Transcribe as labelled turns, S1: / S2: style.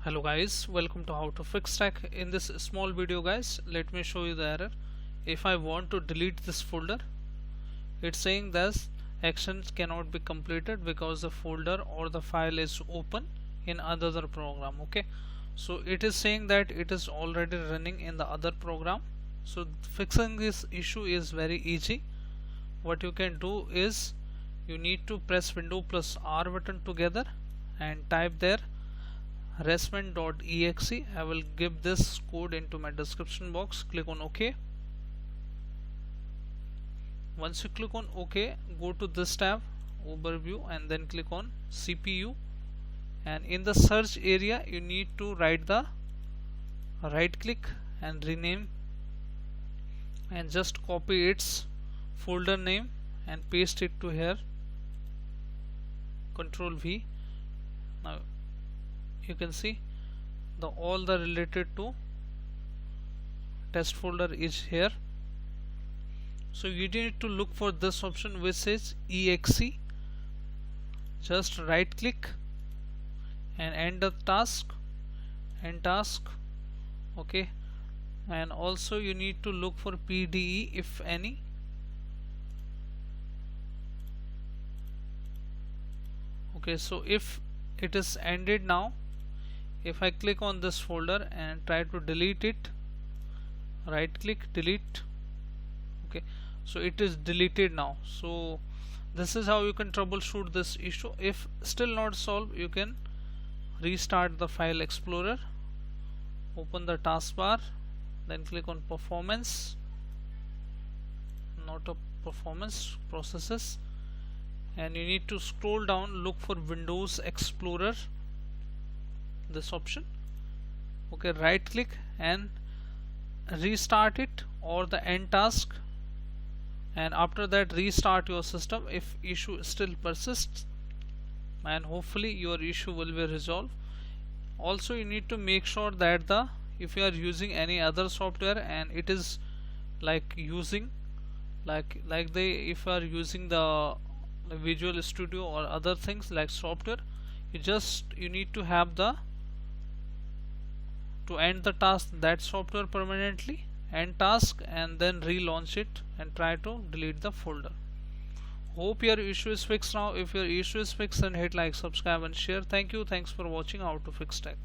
S1: Hello guys, welcome to How to Fix Tech. In this small video guys, let me show you the error. If I want to delete this folder, it's saying that actions cannot be completed because the folder or the file is open in another program. Okay, so it is saying that it is already running in the other program. So fixing this issue is very easy. What you can do is you need to press Windows plus R button together and type there resmon.exe. I will give this code into my description box. Click on OK. Once you click on OK, go to this tab, overview, and then click on CPU, and in the search area you need to right click and rename, and just copy its folder name and paste it to here. Control V. Now you can see all the related to test folder is here. So you need to look for this option which says exe. Just right click and end the task, okay, and also you need to look for PDE if any. Okay, so if it is ended now, if I click on this folder and try to delete it, right click, delete. Okay, so it is deleted now. So this is how you can troubleshoot this issue. If still not solved, you can restart the file explorer, open the taskbar, then click on performance, not a performance, processes, and you need to scroll down, look for Windows Explorer, this option. Okay, right click and restart it or the end task, and after that restart your system if issue still persists, and hopefully your issue will be resolved. Also you need to make sure that if you are using any other software and it is like using if you are using the Visual Studio or other things like software, you need to have to end the task that software permanently, end task, and then relaunch it and try to delete the folder. Hope your issue is fixed now. If your issue is fixed, then hit like, subscribe and share. Thank you. Thanks for watching How to Fix Tech.